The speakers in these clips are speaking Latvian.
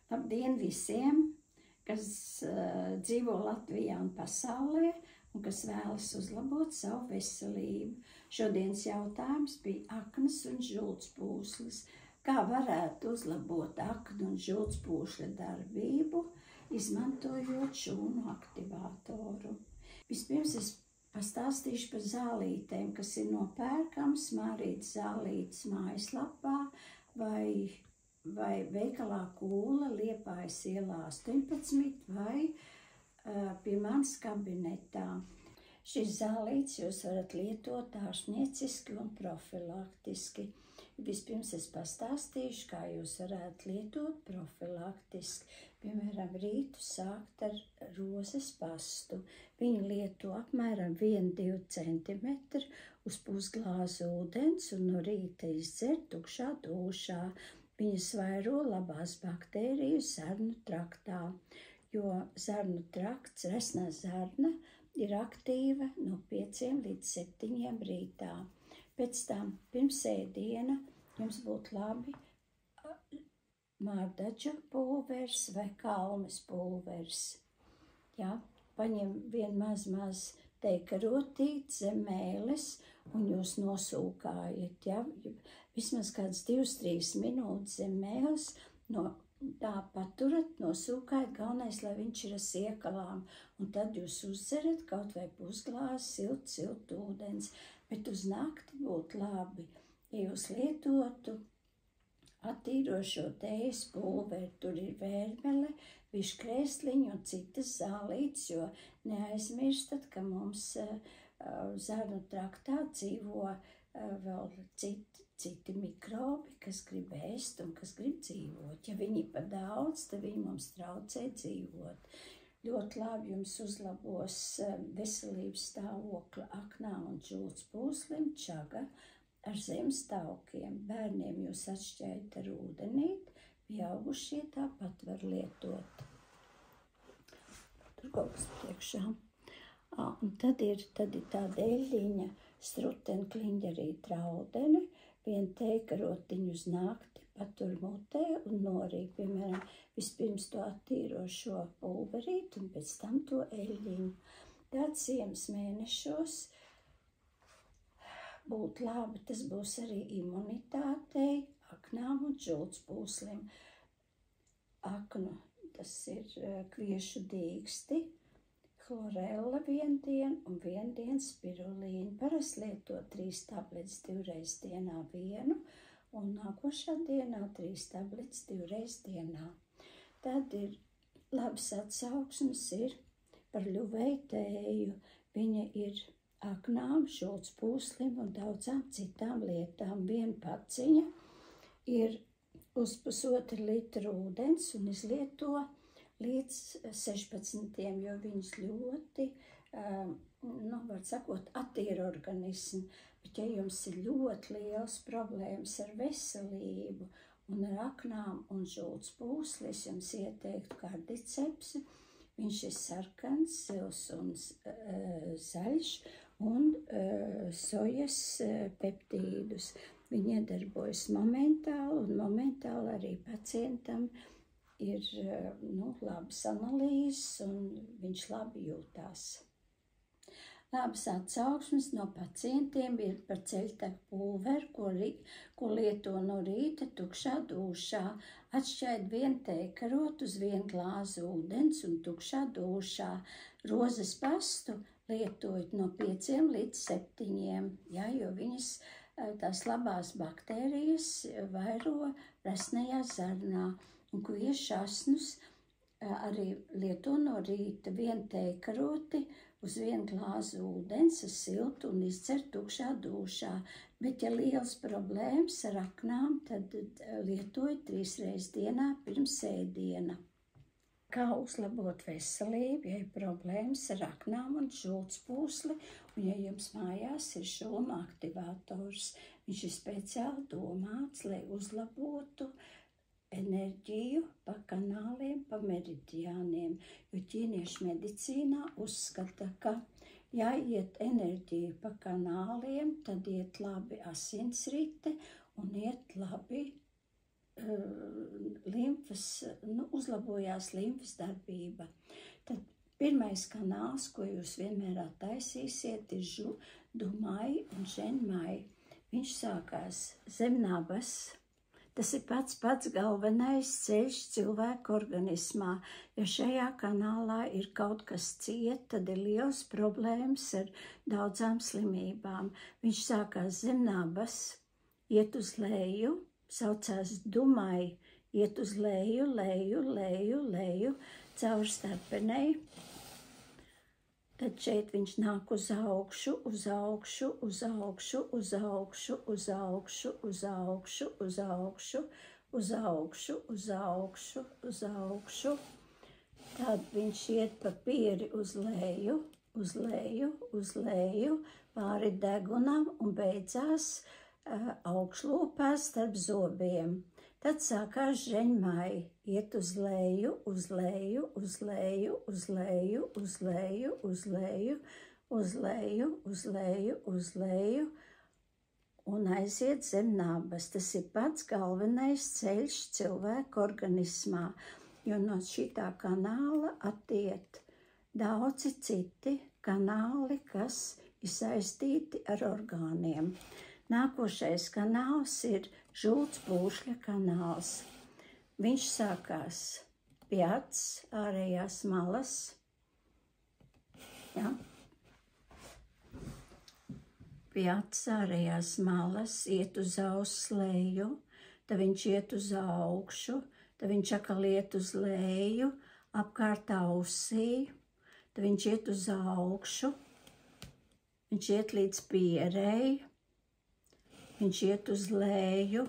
Labdien visiem, kas dzīvo Latvijā un pasaulē un kas vēlas uzlabot savu veselību. Šodienas jautājums bija aknas un žultspūslis. Kā varētu uzlabot aknu un žultspūšļa darbību, izmantojot šūnu aktivātoru? Vispirms es pastāstīšu par zālītēm, kas ir nopērkams Mārītes zālītes mājaslapā vai veikalā Kūla Liepājas ielā 18 vai pie manas kabinetā. Šis zālītes jūs varat lietot ārstnieciski un profilaktiski. Vispirms es pastāstīšu, kā jūs varētu lietot profilaktiski. Piemēram, rītu sākt ar rozes pastu. Viņu lieto apmēram 1–2 centimetri uz pusglāza ūdens un no rīta izdzert tukšā dūšā. Viņas vairo labās baktērijas zarnu traktā, jo zarnu trakts, resnā zarna, ir aktīva no 5 līdz 7 rītā. Pēc tam pirms ēdiena jums būtu labi mārdaģu pulveris vai kalmes pulveris. Ja? Paņem vien maz teikarotīt zem mēles un jūs nosūkājat. Ja? Vismaz kāds 2–3 minūtes zem mēles tā paturat, nosūkājat, galvenais, lai viņš ir ar siekalām. Un tad jūs uzdzerat kaut vai pusglāzi siltu ūdens. Bet uz nakti būtu labi, ja jūs lietotu attīrošo tējas pulveri. Tur ir vērmele, viškrēsliņi un citas zālītes, jo neaizmirstat, ka mums zarnu traktā dzīvo vēl citi mikrobi, kas grib ēst un kas grib dzīvot. Ja viņi ir par daudz, tad viņi mums traucē dzīvot. Ļoti labi jums uzlabos veselības stāvokli aknām un žultspūslim čaga ar zemes taukiem. Bērniem jūs atšķējat ar ūdenīt, pieaugušie tāpat var lietot. Tur kaut kas priekšā. Un tad ir tāda eļļiņa strutenkliņģerīta raudene, vienu teikarotiņu uz nakti, patur mutē un norīt, piemēram, vispirms to attīrošo pulverīti un pēc tam to eļļiņu. Tāds ziemas mēnešos būtu labi, tas būs arī imunitātei, aknām un žultspūslim. Aknu, tas ir kviešu dīksti, chlorella 1 dienu un 1 dienu spirulīnu. Parasti lieto 3 tabletes 2 reizes dienā vienu un nākošā dienā 3 tabletes 2 reizes dienā. Tad ir labas atsauksmes ir par ļuvēju tēju. Viņa ir aknām, žultspūslim un daudzām citām lietām. Viena paciņa ir uz pusotru litru ūdens un izlieto līdz 16, jo viņas ļoti, var sakot, attīra organismu. Bet ja jums ir ļoti liels problēmas ar veselību un ar aknām un žultspūsli, es jums ieteiktu kardicepsi. Viņš ir sarkans, sils un zaļš un sojas peptīdus. Viņi iedarbojas momentāli un momentāli arī pacientam ir labas analīzes un viņš labi jūtās. Labas atsauksmes no pacientiem ir par ceļtaku pulveri, ko lieto no rīta tukšā dūšā. Atšķaid 1 teikarotu uz 1 glāzi ūdens un tukšā dūšā. Rozes pastu lietojot no 5 līdz 7, jo viņas tās labās baktērijas vairo resnajā zarnā. Un kviešu asnus arī lieto no rīta 1 teikaroti uz 1 glāzi ūdens ar siltu un izdzer tukšā dūšā. Bet, ja liels problēmas ar aknām, tad lietoju 3 reizes dienā pirms ēdiena. Kā uzlabot veselību, ja ir problēmas ar aknām un žultspūsli, un ja jums mājās ir šūnu aktivators. Viņš ir speciāli domāts, lai uzlabotu enerģiju pa kanāliem, pa meridiāniem, jo ķīniešu medicīnā uzskata, ka ja iet enerģija pa kanāliem, tad iet labi asinsrite un iet labi uzlabojās limfas darbība. Tad pirmais kanāls, ko jūs vienmēr attaisīsiet, ir Dumai un Ženmai. Viņš sākās zem nabas. Tas ir pats galvenais ceļš cilvēka organismā. Ja šajā kanālā ir kaut kas ciet, tad ir liels problēmas ar daudzām slimībām. Viņš sākās zem nabas, iet uz leju, saucās Dumai, iet uz leju, leju, caur starpenei. Tad šeit viņš nāk uz augšu, uz augšu, uz augšu, uz augšu, uz augšu, uz augšu, uz augšu, uz augšu, uz augšu, uz augšu. Tad viņš iet pa pieri uz leju, uz leju, uz leju, pāri degunam un beidzās augšlūpās starp zobiem. Tad sākās Ženmai, iet uz leju, uz leju, uz leju, uz leju, uz leju, uz leju, uz leju, uz leju, uz leju un aiziet zem nabas. Tas ir pats galvenais ceļš cilvēka organismā, jo no šitā kanāla attiet daudzi citi kanāli, kas ir saistīti ar orgāniem. Nākošais kanāls ir žultspūšļa kanāls. Viņš sākās pie acs ārējās malas. Ja? Pie acs ārējās malas iet uz auss leju, tad viņš iet uz augšu, tad viņš atkal iet uz leju, apkārt ausī, tad viņš iet uz augšu, viņš iet līdz pierei, viņš iet uz leju,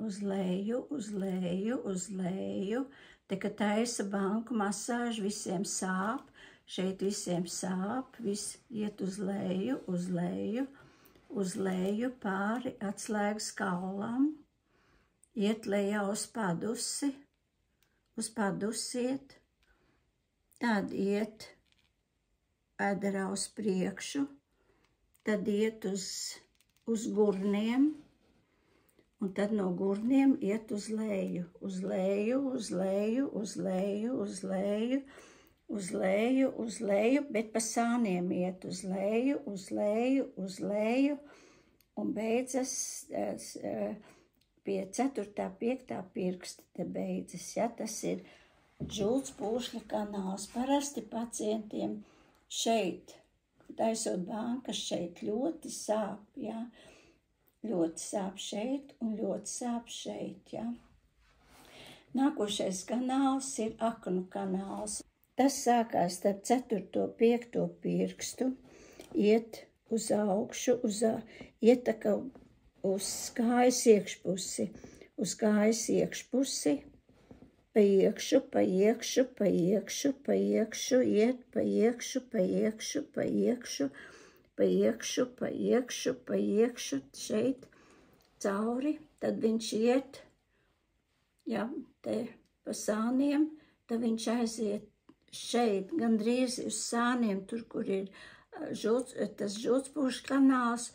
uz leju, uz leju, uz leju. Te, kad taisa banku masāžu, visiem sāp, šeit visiem sāp, viss iet uz leju, uz leju, uz leju, pāri atslēgas kaulam, iet lejā uz padusi iet, tad iet ēderā uz priekšu, tad iet uz gurniem, un tad no gurniem iet uz leju, uz leju, uz leju, uz leju, uz leju, uz leju, uz leju, bet pa sāniem iet uz leju, uz leju, uz leju, un beidzas pie 4. 5. pirksta te beidzas. Ja? Tas ir žultspūšļa kanāls. Parasti pacientiem šeit, taisot bankas, šeit ļoti sāp, ja? Ļoti sāp šeit un ļoti sāp šeit, ja? Nākošais kanāls ir aknu kanāls. Tas sākās starp 4. 5. pirkstu, iet uz augšu, iet uz kājas iekšpusi, pa iekšu, pa iekšu, pa iekšu, pa iekšu, iet pa iekšu, pa iekšu, pa iekšu, pa iekšu, pa iekšu, pa iekšu, šeit cauri, tad viņš iet, ja, te pa sāniem, tad viņš aiziet šeit, gandrīz uz sāniem, tur, kur ir tas žultspūšļa kanāls,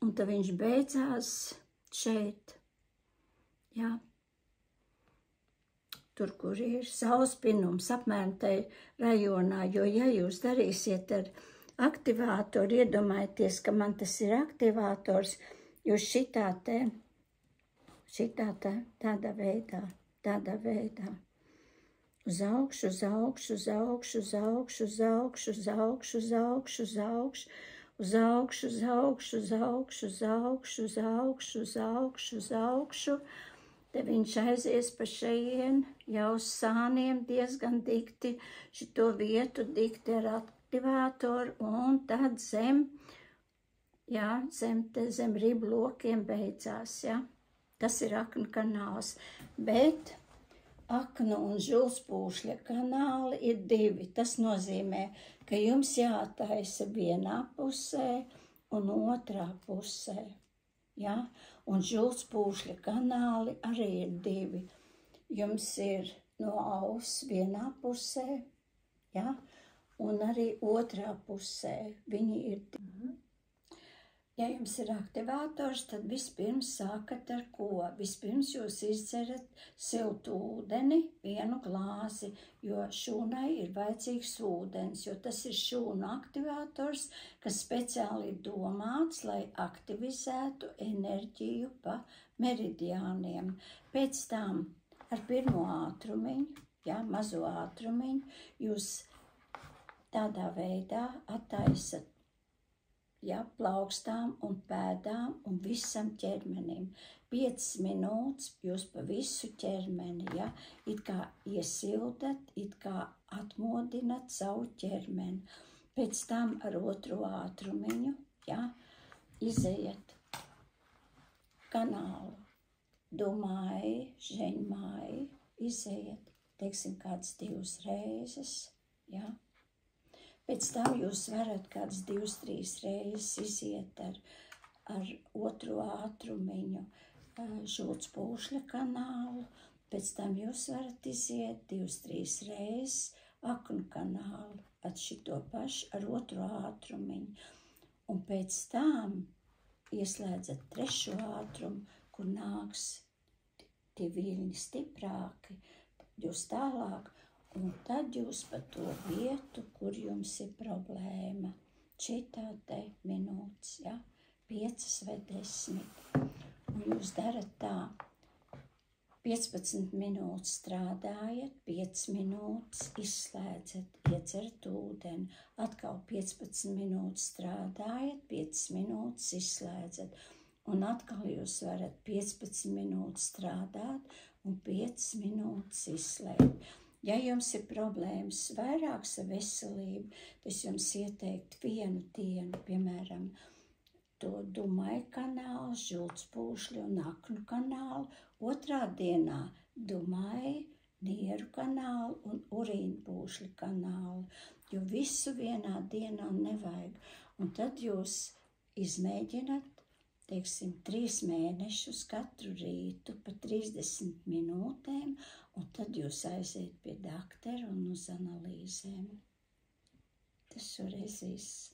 un tad viņš beidzās šeit, ja. Tur, kur ir sauspinums, apmēram tai rajonā, jo, ja jūs darīsiet ar aktivātoru, iedomājieties, ka man tas ir aktivātors, jūs šitā tādā veidā, uz augšu, uz augšu, uz augšu, uz augšu, uz augšu, uz augšu, uz augšu, uz augšu, uz augšu, uz augšu, uz augšu, uz augšu, uz augšu, uz augšu, uz augšu, te viņš aizies pa šeien, jau uz sāniem diezgan dikti, šito vietu dikti ar aktivātoru, un tad zem ribu lokiem beidzās, ja. Tas ir aknu kanāls, bet aknu un žultspūšļa kanāli ir divi. Tas nozīmē, ka jums jātaisa vienā pusē un otrā pusē, ja. Un žultspūšļa kanāli arī ir divi. Jums ir no auss vienā pusē, ja, un arī otrā pusē. Viņi ir divi. Ja jums ir aktivators, tad vispirms sākat ar ko? Vispirms jūs izdzerat siltu ūdeni, 1 glāzi, jo šūnai ir vajadzīgs ūdens, jo tas ir šūnu aktivators, kas speciāli ir domāts, lai aktivizētu enerģiju pa meridiāniem. Pēc tam ar 1. ātrumiņu, mazo ātrumiņu, jūs tādā veidā attaisat plaukstām un pēdām un visam ķermenim. 5 minūtes jūs pa visu ķermeni, it kā iesildat, it kā atmodinat savu ķermeni. Pēc tam ar 2. ātrumiņu, izejat kanālu, Dumai, Žeņmai, izejat, teiksim, kāds 2 reizes, Pēc tam jūs varat kāds 2-3 reizes iziet ar 2. ātrumiņu Žultspūšļa kanālu, pēc tam jūs varat iziet 2-3 reizes Aknu kanālu, at šito pašu ar 2. ātrumiņu. Un pēc tam ieslēdzat 3. ātrumu, kur nāks tie viļņi stiprāki, jūs tālāk, un tad jūs pa to vietu, kur jums ir problēma, 4 minūtes, 5 vai 10. Un jūs darat tā, 15 minūtes strādājat, 5 minūtes izslēdzat, iedzerat ūdeni, atkal 15 minūtes strādājat, 5 minūtes izslēdzat. Un atkal jūs varat 15 minūtes strādāt un 5 minūtes izslēgt. Ja jums ir problēmas vairākas ar veselību, tas jums ieteikt 1 dienu, piemēram, to Dumai kanālu, Žultspūšļu un Aknu kanālu, 2. dienā Dumai, Nieru kanālu un Urīnpūšļu kanālu, jo visu vienā dienā nevajag. Un tad jūs izmēģināt, teiksim, 3 mēnešus katru rītu pa 30 minūtēm, un tad jūs aiziet pie daktera un uz analīzēm. Tas šoreiz viss.